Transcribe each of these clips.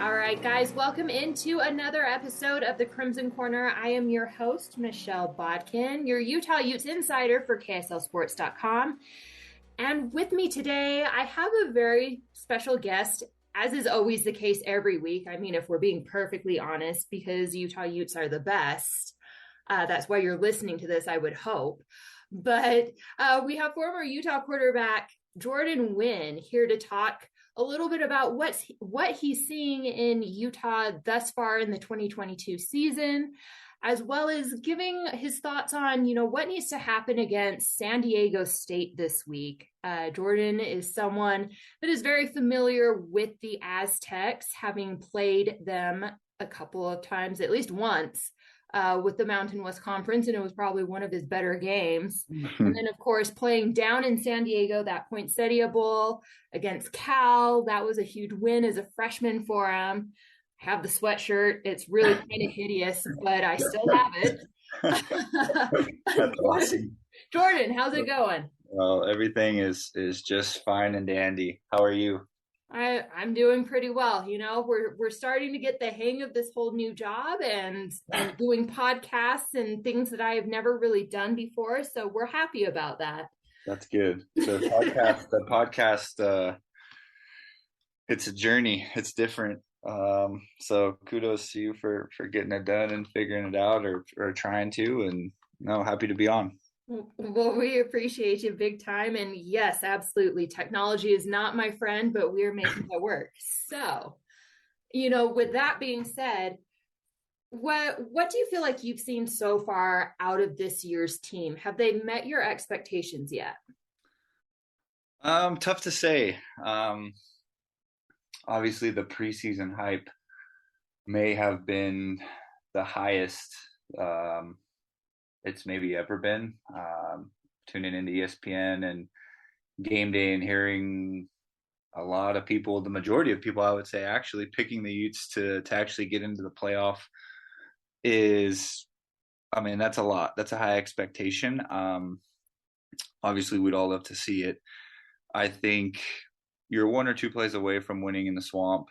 All right, guys, welcome into another episode of the Crimson Corner. I am your host, Michelle Bodkin, your Utah Utes insider for KSLSports.com. And with me today, I have a very special guest, as is always the case every week. I mean, if we're being perfectly honest, because Utah Utes are the best. That's why you're listening to this, I would hope. But we have former Utah quarterback Jordan Wynn here to talk a little bit about what he's seeing in Utah thus far in the 2022 season, as well as giving his thoughts on, what needs to happen against San Diego State this week. Jordan is someone that is very familiar with the Aztecs, having played them a couple of times, at least once, with the Mountain West Conference, and it was probably one of his better games. And then, of course, playing down in San Diego, that Poinsettia Bowl against Cal, that was a huge win as a freshman for him. I have the sweatshirt. It's really kind of hideous, but I still have it. That's awesome. Jordan, how's it going? Well, everything is just fine and dandy. How are you? I'm doing pretty well. We're starting to get the hang of this whole new job and doing podcasts and things that I have never really done before. So we're happy about that. That's good. So the podcast, it's a journey. It's different. So kudos to you for getting it done and figuring it out or trying to, and happy to be on. Well, we appreciate you big time. And yes, absolutely. Technology is not my friend, but we're making it work. So, with that being said, what do you feel like you've seen so far out of this year's team? Have they met your expectations yet? Tough to say. Obviously the preseason hype may have been the highest, it's maybe ever been. Tuning into ESPN and game day and hearing a lot of people, the majority of people, I would say, actually picking the Utes to actually get into the playoff that's a lot. That's a high expectation. Obviously, we'd all love to see it. I think you're one or two plays away from winning in the Swamp.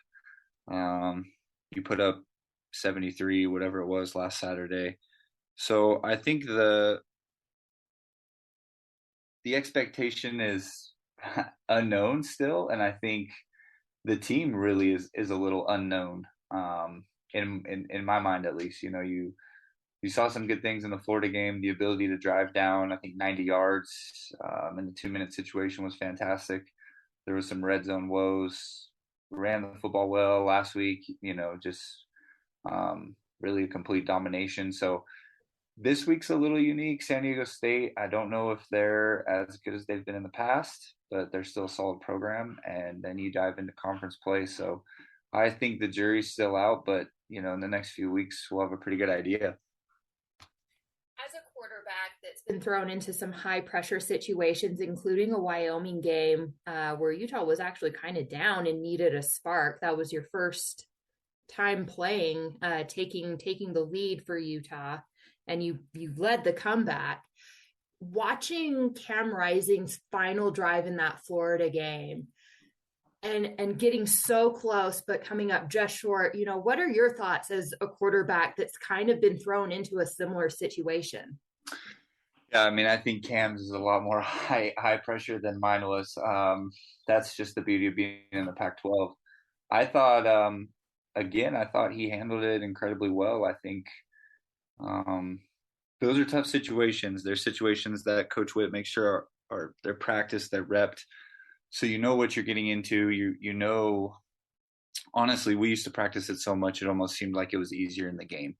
You put up 73, whatever it was last Saturday. So I think the expectation is unknown still, and I think the team really is a little unknown, in my mind at least. You saw some good things in the Florida game. The ability to drive down, I think 90 yards in the 2-minute situation was fantastic. There was some red zone woes. Ran the football well last week. Just really a complete domination. So this week's a little unique. San Diego State, I don't know if they're as good as they've been in the past, but they're still a solid program. And then you dive into conference play. So I think the jury's still out, but, in the next few weeks, we'll have a pretty good idea. As a quarterback that's been thrown into some high pressure situations, including a Wyoming game where Utah was actually kind of down and needed a spark. That was your first time playing, taking the lead for Utah. And you led the comeback. Watching Cam Rising's final drive in that Florida game and getting so close, but coming up just short, what are your thoughts as a quarterback that's kind of been thrown into a similar situation? Yeah, I think Cam's is a lot more high pressure than mine was. That's just the beauty of being in the Pac-12. I thought, I thought he handled it incredibly well. I think those are tough situations. They're situations that Coach Witt makes sure are they're practiced, they're repped, so you know what you're getting into. You know, honestly, we used to practice it so much it almost seemed like it was easier in the game,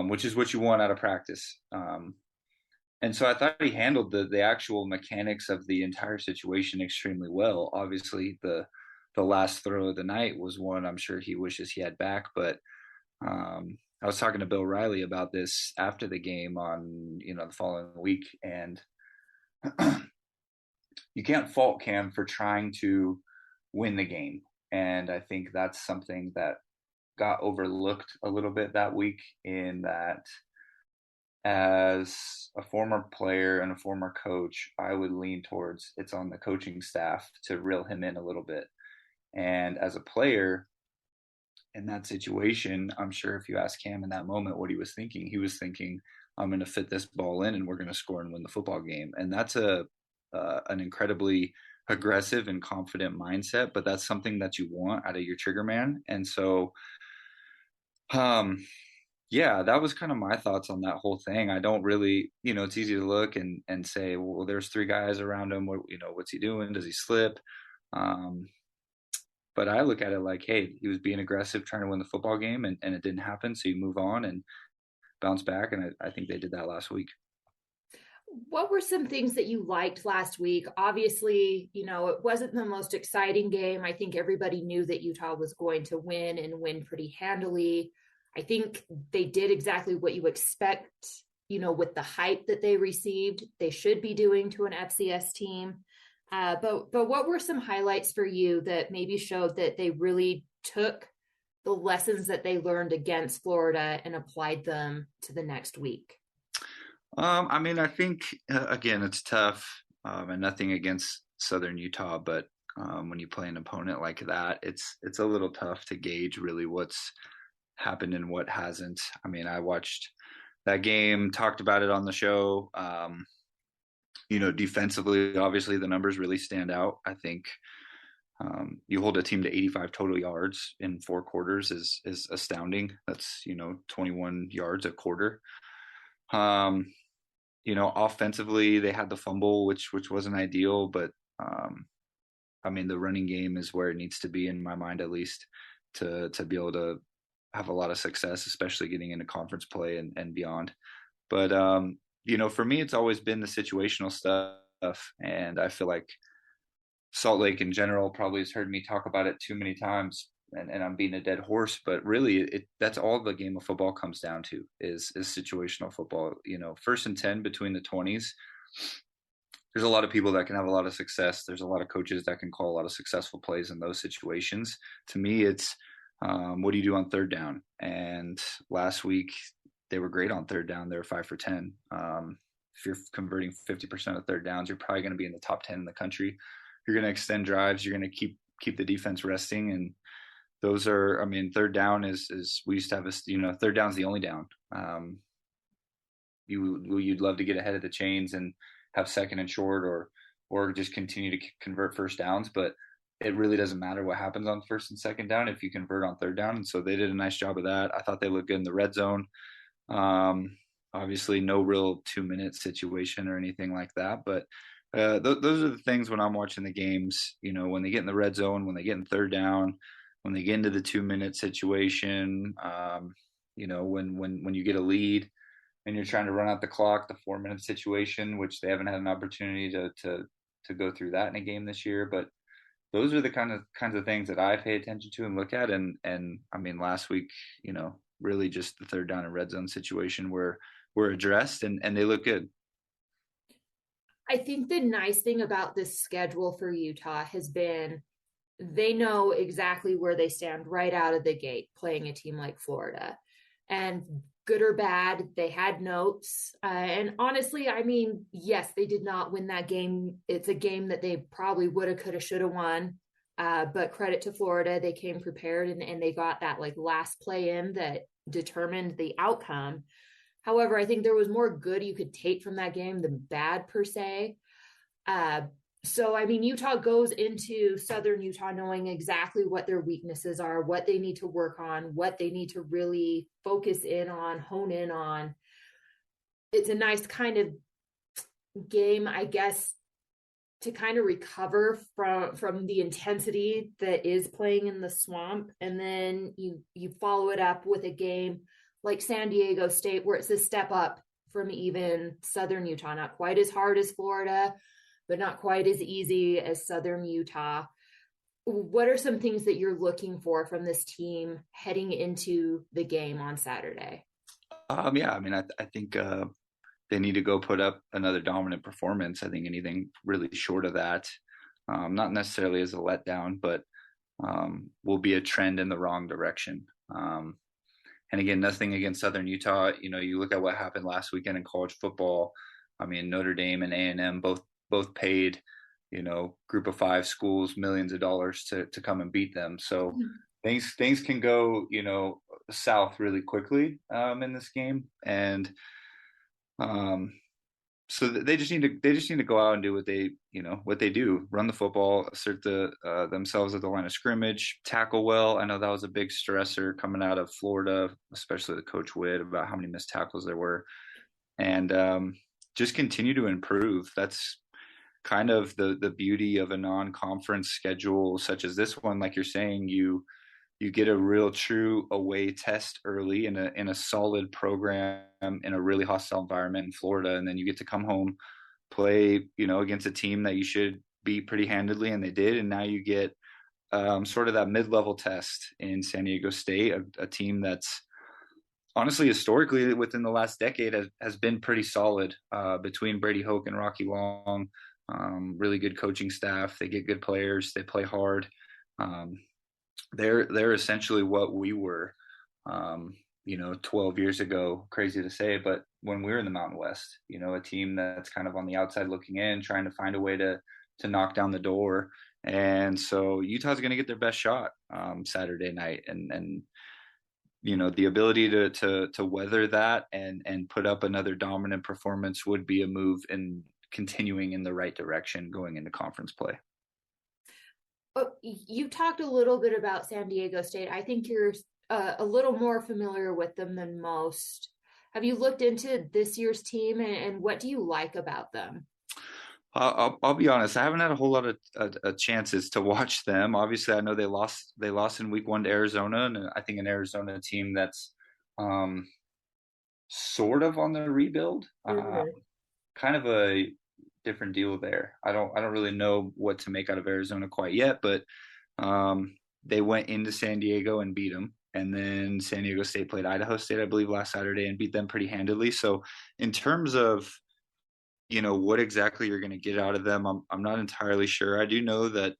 which is what you want out of practice. And so I thought he handled the actual mechanics of the entire situation extremely well. Obviously, the last throw of the night was one I'm sure he wishes he had back, but I was talking to Bill Riley about this after the game on, the following week, and you can't fault Cam for trying to win the game. And I think that's something that got overlooked a little bit that week, in that as a former player and a former coach, I would lean towards it's on the coaching staff to reel him in a little bit. And as a player, in that situation, I'm sure if you ask Cam in that moment what he was thinking, I'm going to fit this ball in and we're going to score and win the football game. And that's an incredibly aggressive and confident mindset, but that's something that you want out of your trigger man. And so, um, yeah, that was kind of my thoughts on that whole thing. I don't really, it's easy to look and say, well, there's three guys around him. What's he doing? Does he slip? Um, but I look at it like, hey, he was being aggressive, trying to win the football game, and it didn't happen. So you move on and bounce back. And I think they did that last week. What were some things that you liked last week? Obviously, it wasn't the most exciting game. I think everybody knew that Utah was going to win and win pretty handily. I think they did exactly what you expect, with the hype that they received, they should be doing to an FCS team. But what were some highlights for you that maybe showed that they really took the lessons that they learned against Florida and applied them to the next week? I think again, it's tough, and nothing against Southern Utah, but when you play an opponent like that, it's a little tough to gauge really what's happened and what hasn't. I watched that game, talked about it on the show. Defensively, obviously the numbers really stand out. I think you hold a team to 85 total yards in 4 quarters is astounding. That's 21 yards a quarter. Offensively, they had the fumble, which wasn't ideal, but the running game is where it needs to be in my mind, at least, to be able to have a lot of success, especially getting into conference play and beyond. But for me, it's always been the situational stuff, and I feel like Salt Lake in general probably has heard me talk about it too many times. And I'm being a dead horse, but really that's all the game of football comes down to is situational football. 1st and 10 between the 20s. There's a lot of people that can have a lot of success. There's a lot of coaches that can call a lot of successful plays in those situations. To me, it's what do you do on 3rd down? And last week they were great on 3rd down. They were 5 for 10. If you're converting 50% of 3rd downs, you're probably going to be in the top 10 in the country. You're going to extend drives. You're going to keep the defense resting, and those are, 3rd down is we used to have 3rd down's the only down. You'd love to get ahead of the chains and have 2nd and short or just continue to convert 1st downs, but it really doesn't matter what happens on 1st and 2nd down if you convert on 3rd down. And so they did a nice job of that. I thought they looked good in the red zone. Obviously no real 2-minute situation or anything like that, but those are the things when I'm watching the games, when they get in the red zone, when they get in 3rd down, when they get into the 2-minute situation, when you get a lead and you're trying to run out the clock, the 4-minute situation, which they haven't had an opportunity to go through that in a game this year. But those are the kinds of things that I pay attention to and look at. And last week, really just the 3rd down and red zone situation were addressed and they look good. I think the nice thing about this schedule for Utah has been they know exactly where they stand right out of the gate playing a team like Florida. And good or bad, they had notes. And honestly, yes, they did not win that game. It's a game that they probably would have, could have, should have won. But credit to Florida, they came prepared and they got that last play in that determined the outcome. However, I think there was more good you could take from that game than bad per se. So, Utah goes into Southern Utah knowing exactly what their weaknesses are, what they need to work on, what they need to really focus in on, hone in on. It's a nice kind of game, I guess, to kind of recover from the intensity that is playing in the swamp. And then you follow it up with a game like San Diego State, where it's a step up from even Southern Utah, not quite as hard as Florida, but not quite as easy as Southern Utah. What are some things that you're looking for from this team heading into the game on Saturday? I think they need to go put up another dominant performance. I think anything really short of that, not necessarily as a letdown, but will be a trend in the wrong direction. And again, nothing against Southern Utah. You look at what happened last weekend in college football. Notre Dame and A&M both paid, group of 5 schools millions of dollars to come and beat them. So things can go, south really quickly in this game, and um, so they just need to go out and do what they do: run the football, assert themselves at the line of scrimmage, tackle well. I know that was a big stressor coming out of Florida, especially the coach Witt, about how many missed tackles there were, and just continue to improve. That's kind of the beauty of a non-conference schedule such as this one. Like you're saying, you get a real true away test early in a solid program in a really hostile environment in Florida, and then you get to come home, play against a team that you should beat pretty handedly, and they did. And now you get sort of that mid-level test in San Diego State, a team that's honestly historically within the last decade has been pretty solid, between Brady Hoke and Rocky Long. Really good coaching staff. They get good players. They play hard. Um, they're essentially what we were, 12 years ago. Crazy to say, but when we were in the Mountain West, a team that's kind of on the outside looking in, trying to find a way to knock down the door. And so Utah's going to get their best shot Saturday night, and the ability to weather that and put up another dominant performance would be a move in continuing in the right direction going into conference play. Oh, you talked a little bit about San Diego State. I think you're a little more familiar with them than most. Have you looked into this year's team, and what do you like about them? I'll be honest. I haven't had a whole lot of chances to watch them. Obviously, I know they lost in week one to Arizona, and I think an Arizona team that's um, sort of on the rebuild. Mm-hmm. Kind of a different deal there. I don't really know what to make out of Arizona quite yet, but they went into San Diego and beat them. And then San Diego State played Idaho State, I believe, last Saturday and beat them pretty handedly. So in terms of what exactly you're going to get out of them, I'm not entirely sure. I do know that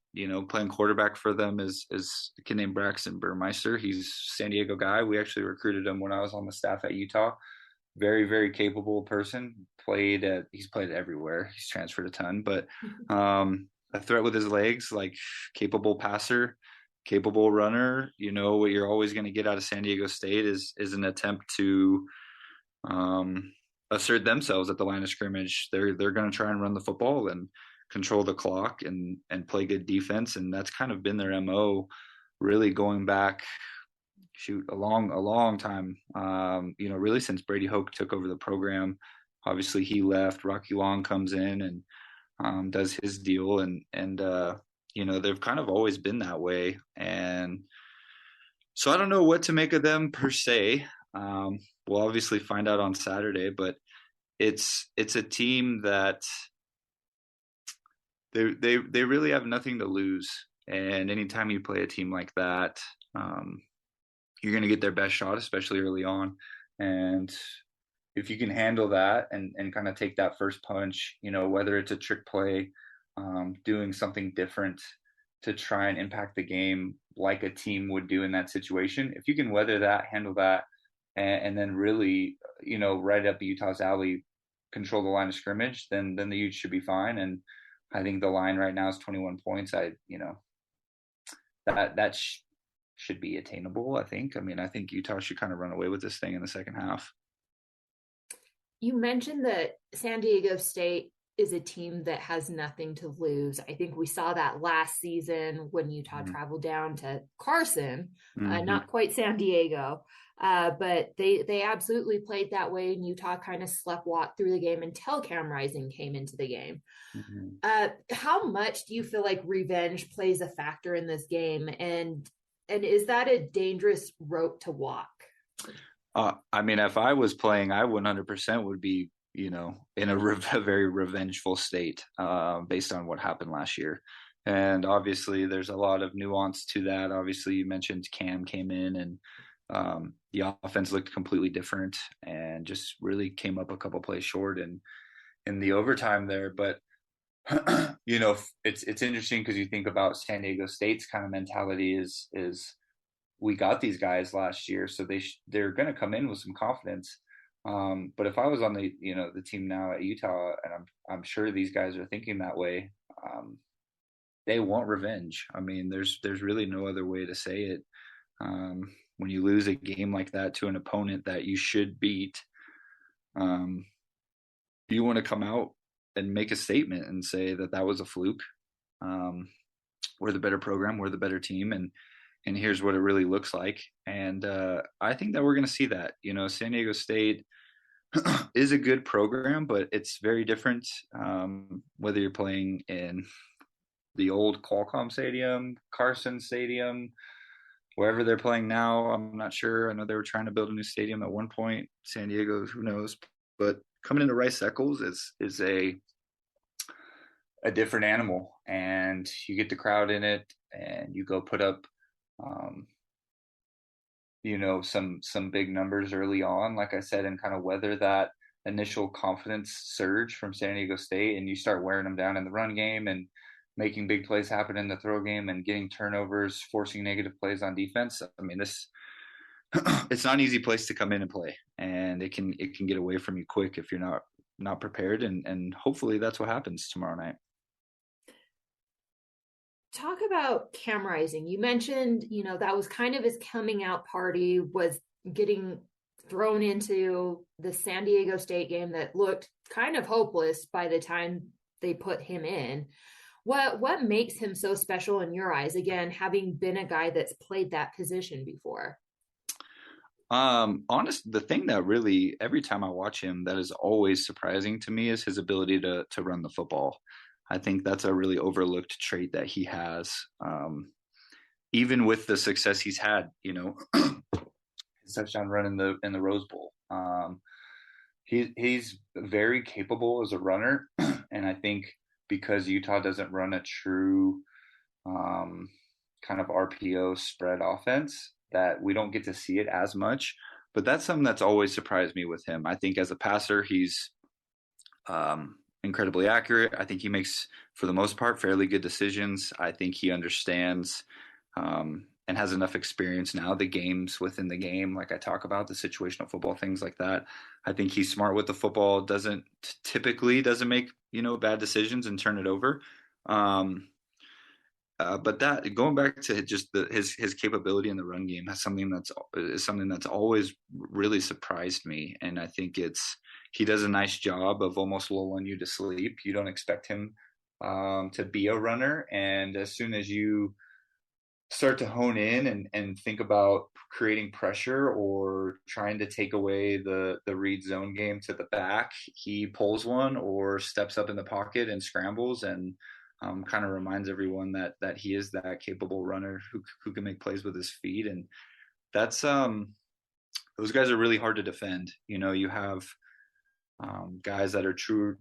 playing quarterback for them is a kid named Braxton Burmeister. He's a San Diego guy. We actually recruited him when I was on the staff at Utah. Very, very capable person. He's played everywhere. He's transferred a ton, but a threat with his legs, like capable passer, capable runner. What you're always going to get out of San Diego State is an attempt to assert themselves at the line of scrimmage. They're going to try and run the football and control the clock and play good defense, and that's kind of been their MO, really going back a long time. Really since Brady Hoke took over the program. Obviously, he left. Rocky Long comes in and does his deal, and they've kind of always been that way. And so I don't know what to make of them per se. We'll obviously find out on Saturday, but it's a team that they really have nothing to lose. And anytime you play a team like that, you're going to get their best shot, especially early on. And if you can handle that and kind of take that first punch, whether it's a trick play, doing something different to try and impact the game like a team would do in that situation, if you can weather that, handle that, and then really, right up Utah's alley, control the line of scrimmage, then the Utes should be fine. And I think the line right now is 21 points. That should be attainable. I think. I mean, I think Utah should kind of run away with this thing in the second half. You mentioned that San Diego State is a team that has nothing to lose. I think we saw that last season when Utah traveled down to Carson, not quite San Diego, but they absolutely played that way, and Utah kind of sleptwalked through the game until Cam Rising came into the game. How much do you feel like revenge plays a factor in this game, and is that a dangerous rope to walk? I mean, if I was playing, I 100% would be, in a very revengeful state, based on what happened last year. And obviously, there's a lot of nuance to that. Obviously, you mentioned Cam came in, and the offense looked completely different, and just really came up a couple plays short in the overtime there. But it's interesting because you think about San Diego State's kind of mentality is we got these guys last year, so they're going to come in with some confidence. But if I was on the team now at Utah, and I'm sure these guys are thinking that way, they want revenge. I mean, there's really no other way to say it. When you lose a game like that to an opponent that you should beat, um, you want to come out and make a statement and say that that was a fluke. Um, we're the better program, we're the better team, and here's what it really looks like. And I think that we're going to see that. San Diego State is a good program, but it's very different whether you're playing in the old Qualcomm Stadium, Carson Stadium, wherever they're playing now. I'm not sure. I know they were trying to build a new stadium at one point. San Diego, who knows? But coming into Rice Eccles is a different animal, and you get the crowd in it, and you go put up, um, some big numbers early on, like I said, and kind of weather that initial confidence surge from San Diego State, and you start wearing them down in the run game and making big plays happen in the throw game and getting turnovers, forcing negative plays on defense. I mean, this it's not an easy place to come in and play, and it can get away from you quick if you're not prepared, and hopefully that's what happens tomorrow night. Talk about Cam Rising. You mentioned, that was kind of his coming out party, was getting thrown into the San Diego State game that looked kind of hopeless by the time they put him in. What makes him so special in your eyes? Again, having been a guy that's played that position before. The thing that really, every time I watch him, that is always surprising to me is his ability to run the football. I think that's a really overlooked trait that he has. Even with the success he's had, his touchdown run in the Rose Bowl. He's very capable as a runner, and I think because Utah doesn't run a true kind of RPO spread offense, that we don't get to see it as much. But that's something that's always surprised me with him. I think as a passer, he's incredibly accurate. I think he makes, for the most part, fairly good decisions. I think he understands and has enough experience now, the games within the game, like I talk about, the situational football, things like that. I think he's smart with the football, typically doesn't make, bad decisions and turn it over. But that, going back to just his capability in the run game, is something that's always really surprised me, and I think he does a nice job of almost lulling you to sleep. You don't expect him to be a runner, and as soon as you start to hone in and think about creating pressure or trying to take away the read zone game to the back, he pulls one or steps up in the pocket and scrambles and kind of reminds everyone that he is that capable runner who can make plays with his feet. And that's those guys are really hard to defend. You have guys that are true,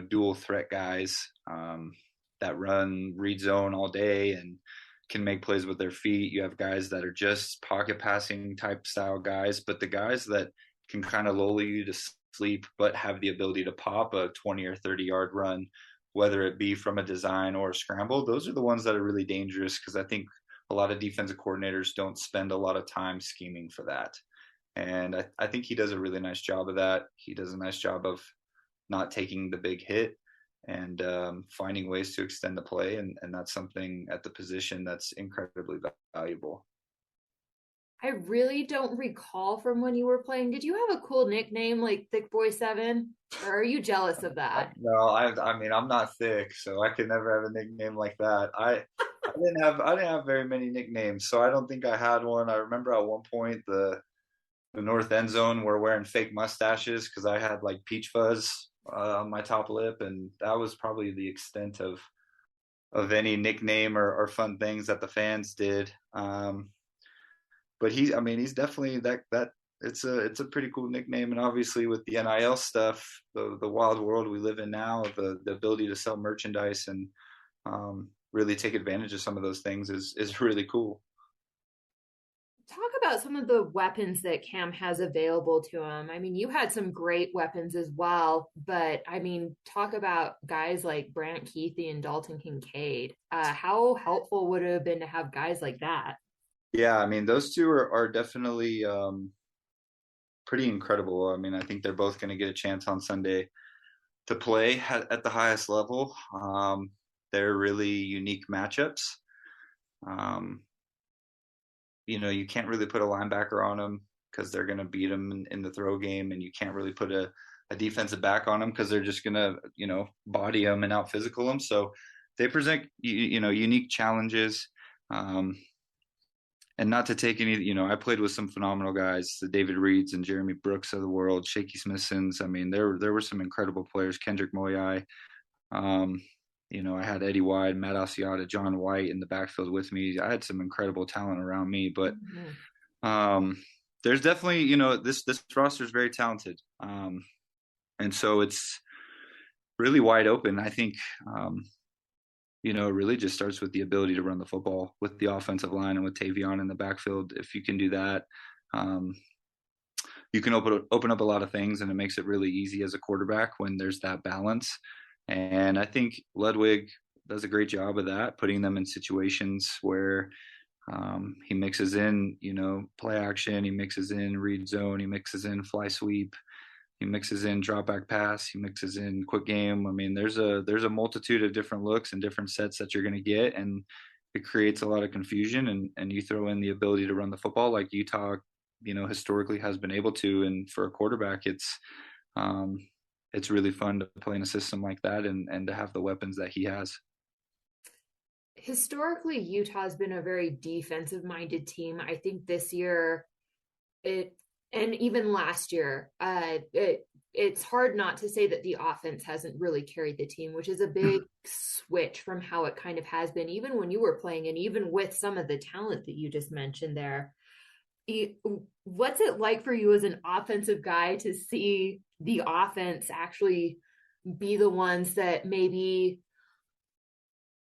dual threat guys that run read zone all day and can make plays with their feet. You have guys that are just pocket passing type style guys, but the guys that can kind of lull you to sleep but have the ability to pop a 20 or 30-yard run, whether it be from a design or a scramble, those are the ones that are really dangerous, because I think a lot of defensive coordinators don't spend a lot of time scheming for that. And I think he does a really nice job of that. He does a nice job of not taking the big hit and finding ways to extend the play. And that's something at the position that's incredibly valuable. I really don't recall from when you were playing. Did you have a cool nickname like Thick Boy 7? Or are you jealous of that? No, I mean, I'm not thick, so I could never have a nickname like that. I didn't have very many nicknames, so I don't think I had one. I remember at one point the north end zone were wearing fake mustaches because I had like peach fuzz on my top lip, and that was probably the extent of any nickname or fun things that the fans did. But he's definitely that. It's a pretty cool nickname, and obviously with the NIL stuff, the wild world we live in now, the ability to sell merchandise and really take advantage of some of those things is really cool. Talk about some of the weapons that Cam has available to him. I mean, you had some great weapons as well, but I mean, talk about guys like Brant Keithy and Dalton Kincaid. How helpful would it have been to have guys like that? Yeah, I mean, those two are definitely pretty incredible. I mean, I think they're both going to get a chance on Sunday to play at the highest level. They're really unique matchups. Um, you can't really put a linebacker on them because they're going to beat them in the throw game, and you can't really put a defensive back on them because they're just going to, body them and out physical them. So they present, unique challenges. And not to take any, I played with some phenomenal guys, the David Reeds and Jeremy Brooks of the world, Shaky Smithsons. I mean, there were some incredible players, Kendrick Moyai. Um, I had Eddie Wide, Matt Asiata, John White in the backfield with me. I had some incredible talent around me, but Mhm. there's definitely, this roster is very talented. And so it's really wide open. I think, it really just starts with the ability to run the football with the offensive line and with Tavion in the backfield. If you can do that, um, you can open up a lot of things, and it makes it really easy as a quarterback when there's that balance. And I think Ludwig does a great job of that, putting them in situations where he mixes in, play action, he mixes in read zone, he mixes in fly sweep, he mixes in drop back pass, he mixes in quick game. I mean, there's a multitude of different looks and different sets that you're going to get, and it creates a lot of confusion. And you throw in the ability to run the football like Utah, historically has been able to. And for a quarterback, um, it's really fun to play in a system like that and to have the weapons that he has. Historically, Utah's been a very defensive minded team. I think this year it and even last year, it's hard not to say that the offense hasn't really carried the team, which is a big switch from how it kind of has been, even when you were playing, and even with some of the talent that you just mentioned there. What's it like for you as an offensive guy to see the offense actually be the ones that maybe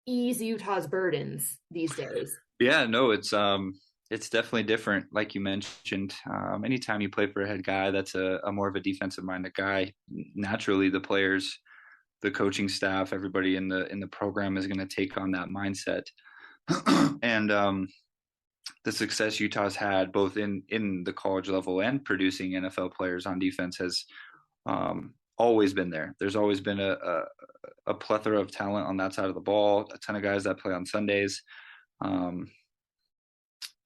ease Utah's burdens these days? Yeah, no, it's definitely different. Like you mentioned, anytime you play for a head guy that's a more of a defensive minded guy, naturally the players, the coaching staff, everybody in the program is going to take on that mindset. And the success Utah's had both in the college level and producing NFL players on defense has always been there. There's always been a plethora of talent on that side of the ball, a ton of guys that play on Sundays. Um,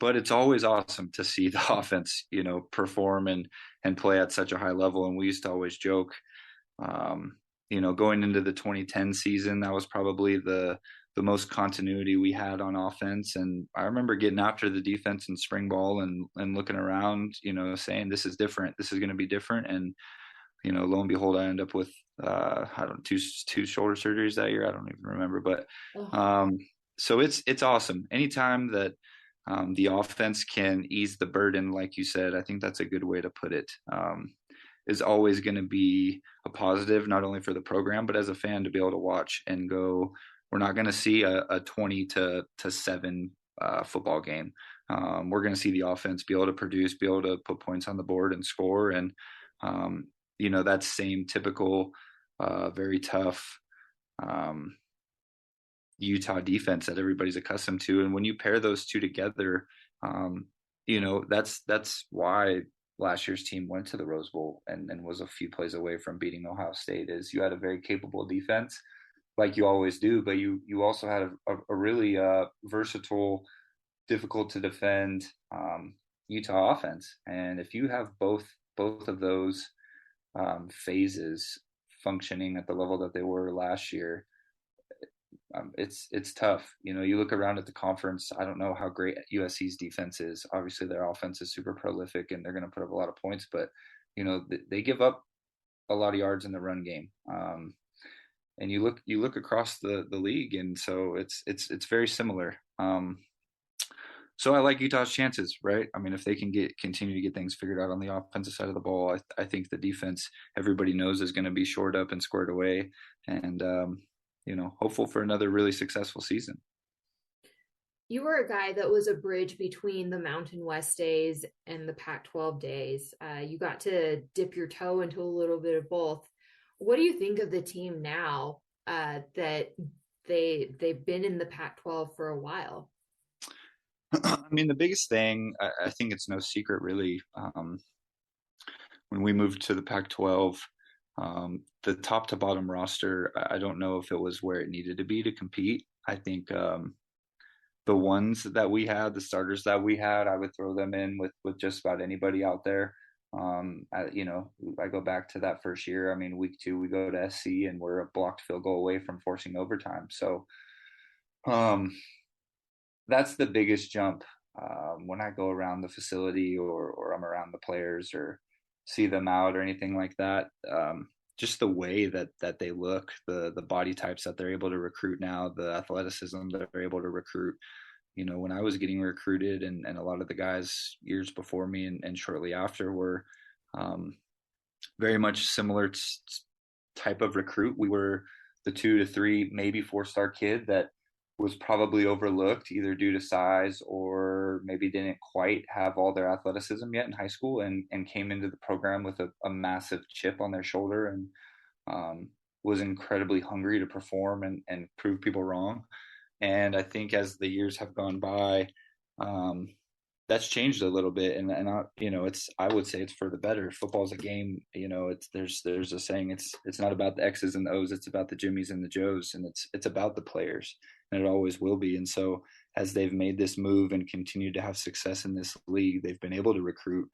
but it's always awesome to see the offense, perform and play at such a high level. And we used to always joke, going into the 2010 season, that was probably the most continuity we had on offense. And I remember getting after the defense in spring ball and looking around, saying this is different. This is going to be different. And lo and behold, I end up with I don't know, two shoulder surgeries that year. I don't even remember, but so it's awesome. Anytime that the offense can ease the burden, like you said, I think that's a good way to put it. Is always going to be a positive, not only for the program, but as a fan to be able to watch and go, we're not going to see a 20 to 7 football game. We're going to see the offense be able to produce, be able to put points on the board and score. And, that same typical, very tough Utah defense that everybody's accustomed to. And when you pair those two together, that's why last year's team went to the Rose Bowl and was a few plays away from beating Ohio State. Is you had a very capable defense, like you always do, but you also had a really versatile, difficult to defend Utah offense. And if you have both of those phases functioning at the level that they were last year, it's tough. You look around at the conference. I don't know how great USC's defense is. Obviously, their offense is super prolific, and they're going to put up a lot of points. But they give up a lot of yards in the run game. And you look across the league, and so it's very similar. So I like Utah's chances, right? I mean, if they can continue to get things figured out on the offensive side of the ball, I think the defense, everybody knows, is going to be shored up and squared away, and hopeful for another really successful season. You were a guy that was a bridge between the Mountain West days and the Pac-12 days. You got to dip your toe into a little bit of both. What do you think of the team now that they've been in the Pac-12 for a while? I mean, the biggest thing, I think it's no secret, really. When we moved to the Pac-12, the top to bottom roster, I don't know if it was where it needed to be to compete. I think the ones that we had, the starters that we had, I would throw them in with just about anybody out there. I go back to that first year. I mean, week 2 we go to SC and we're a blocked field goal away from forcing overtime. So um, that's the biggest jump when I go around the facility or I'm around the players or see them out or anything like that. Just the way that they look, the body types that they're able to recruit now, the athleticism that they're able to recruit. When I was getting recruited and a lot of the guys years before me and shortly after were um, very much similar type of recruit. We were the 2 to 3, maybe 4-star kid that was probably overlooked either due to size or maybe didn't quite have all their athleticism yet in high school and came into the program with a massive chip on their shoulder and um, was incredibly hungry to perform and prove people wrong. And I think as the years have gone by, um, that's changed a little bit. I would say it's for the better. Football's a game. There's a saying. It's not about the X's and the O's. It's about the Jimmies and the Joes, and it's about the players, and it always will be. And so as they've made this move and continued to have success in this league, they've been able to recruit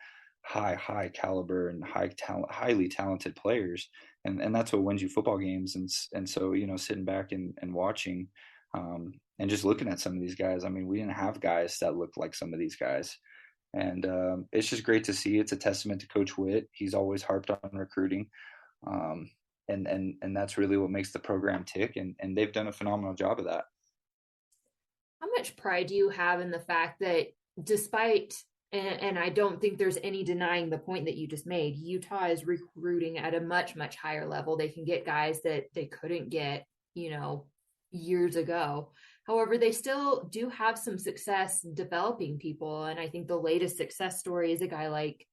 high caliber and highly talented players, and that's what wins you football games. And so sitting back and watching and just looking at some of these guys. I mean, we didn't have guys that looked like some of these guys. And it's just great to see. It's a testament to Coach Witt. He's always harped on recruiting. Um, and that's really what makes the program tick. And they've done a phenomenal job of that. How much pride do you have in the fact that despite, and I don't think there's any denying the point that you just made, Utah is recruiting at a much, much higher level. They can get guys that they couldn't get, years ago. However, they still do have some success developing people. And I think the latest success story is a guy like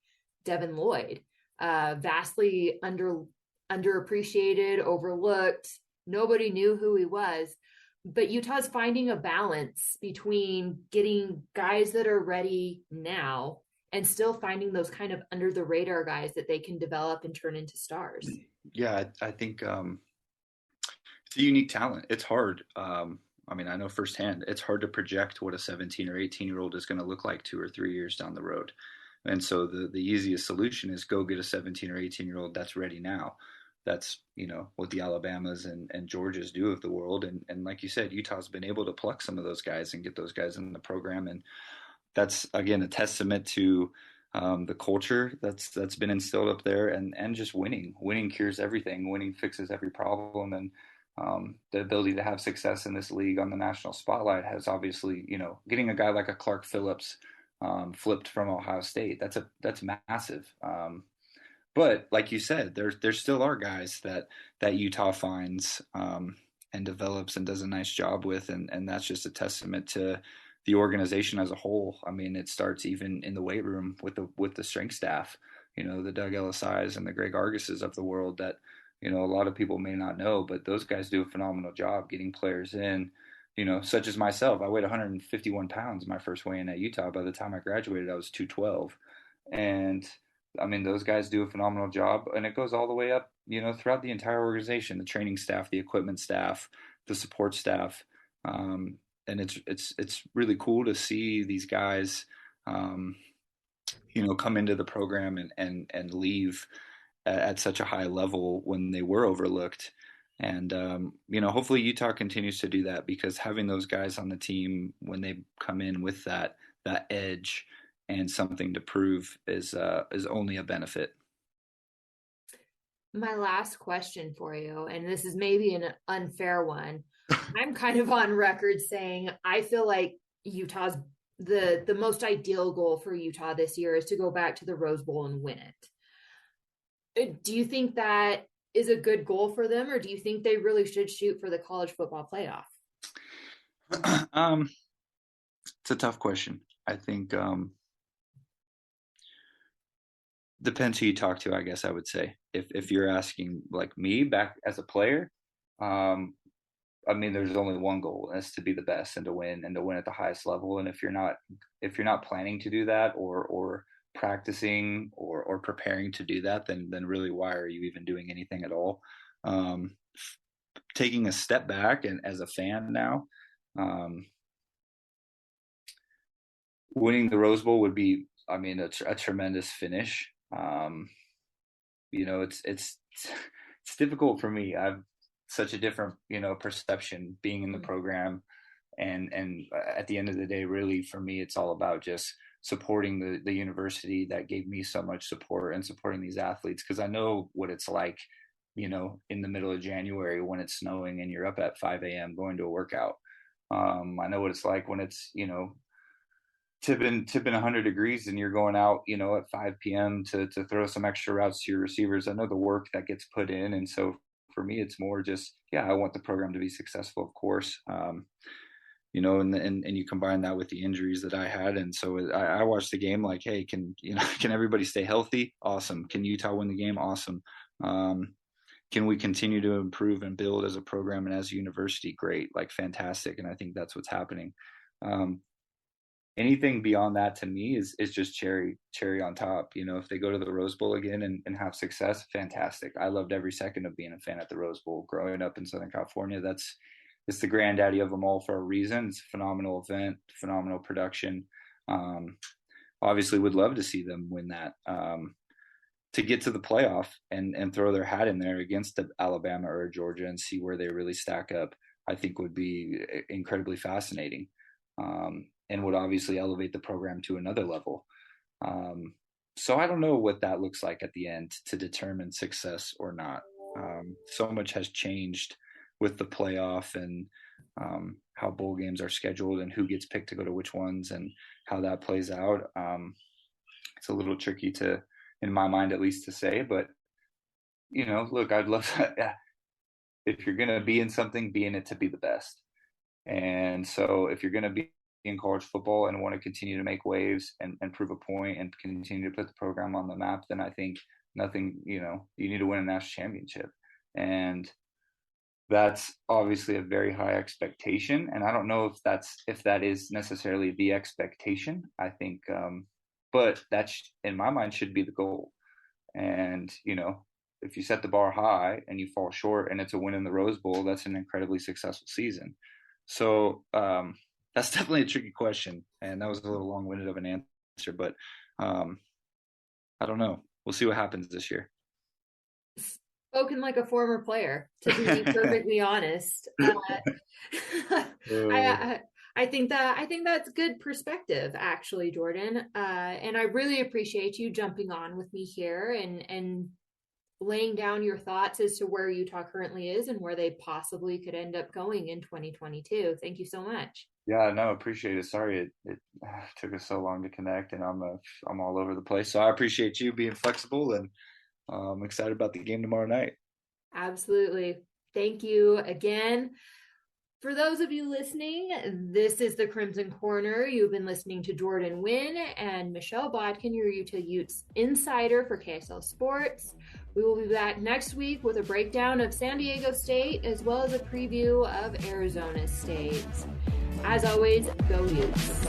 Devin Lloyd, vastly underappreciated, overlooked. Nobody knew who he was. But Utah's finding a balance between getting guys that are ready now and still finding those kind of under the radar guys that they can develop and turn into stars. Yeah, I think it's a unique talent. It's hard. I mean, I know firsthand, it's hard to project what a 17 or 18-year-old is going to look like 2 or 3 years down the road. And so the easiest solution is go get a 17 or 18-year-old that's ready now. That's, what the Alabamas and Georgias do of the world. And like you said, Utah's been able to pluck some of those guys and get those guys in the program. And that's, again, a testament to the culture that's been instilled up there and just winning. Winning cures everything. Winning fixes every problem. And the ability to have success in this league on the national spotlight has obviously, getting a guy like a Clark Phillips flipped from Ohio State. That's massive. But like you said, there still are guys that Utah finds and develops and does a nice job with, and that's just a testament to the organization as a whole. I mean, it starts even in the weight room with the strength staff. The Doug Ellis's and the Greg Arguses of the world that a lot of people may not know, but those guys do a phenomenal job getting players in. Such as myself, I weighed 151 pounds my first weigh in at Utah. By the time I graduated, I was 212, and I mean, those guys do a phenomenal job, and it goes all the way up, throughout the entire organization, the training staff, the equipment staff, the support staff, and it's really cool to see these guys, um, come into the program and leave at such a high level when they were overlooked. And hopefully Utah continues to do that because having those guys on the team when they come in with that edge and something to prove is only a benefit. My last question for you, and this is maybe an unfair one. I'm kind of on record saying I feel like Utah's the most ideal goal for Utah this year is to go back to the Rose Bowl and win it. Do you think that is a good goal for them, or do you think they really should shoot for the college football playoff? It's a tough question. I think depends who you talk to, I guess I would say. If you're asking like me back as a player, um, I mean, there's only one goal, and it's to be the best and to win at the highest level. And if you're not planning to do that or practicing or preparing to do that, then really why are you even doing anything at all? Um, Taking a step back and as a fan now, um, winning the Rose Bowl would be, I mean, a tremendous finish. It's difficult for me. I've such a different, perception being in the program, and at the end of the day, really for me, it's all about just supporting the university that gave me so much support and supporting these athletes, because I know what it's like, in the middle of January when it's snowing and you're up at 5 a.m. going to a workout. I know what it's like when it's, tipping 100 degrees and you're going out, at 5 p.m. to throw some extra routes to your receivers. I know the work that gets put in. And so for me, it's more just, I want the program to be successful, of course. And you combine that with the injuries that I had. And so I watched the game like, hey, can everybody stay healthy? Awesome. Can Utah win the game? Awesome. Can we continue to improve and build as a program and as a university? Great, like fantastic. And I think that's what's happening. Anything beyond that to me is just cherry on top. If they go to the Rose Bowl again and have success, fantastic. I loved every second of being a fan at the Rose Bowl growing up in Southern California. It's the granddaddy of them all for a reason. It's a phenomenal event, phenomenal production. Obviously would love to see them win that, to get to the playoff and throw their hat in there against Alabama or Georgia and see where they really stack up, I think would be incredibly fascinating. And would obviously elevate the program to another level. So I don't know what that looks like at the end to determine success or not. So much has changed with the playoff and how bowl games are scheduled and who gets picked to go to which ones and how that plays out. It's a little tricky to, in my mind at least, to say, but look, I'd love to, if you're going to be in something, be in it to be the best. And so if you're going to be in college football and want to continue to make waves and prove a point and continue to put the program on the map, then I think you need to win a national championship. And that's obviously a very high expectation. And I don't know if that is necessarily the expectation. I think, but that's, in my mind, should be the goal. And, if you set the bar high and you fall short and it's a win in the Rose Bowl, that's an incredibly successful season. So, that's definitely a tricky question, and that was a little long-winded of an answer, but I don't know. We'll see what happens this year. Spoken like a former player, to be perfectly honest. I think that's good perspective, actually, Jordan. And I really appreciate you jumping on with me here and laying down your thoughts as to where Utah currently is and where they possibly could end up going in 2022. Thank you so much. Yeah, no, appreciate it. Sorry it took us so long to connect, and I'm all over the place. So I appreciate you being flexible, and I'm excited about the game tomorrow night. Absolutely. Thank you again. For those of you listening, this is the Crimson Corner. You've been listening to Jordan Wynn and Michelle Bodkin, your Utah Utes insider for KSL Sports. We will be back next week with a breakdown of San Diego State as well as a preview of Arizona State. As always, go Utes.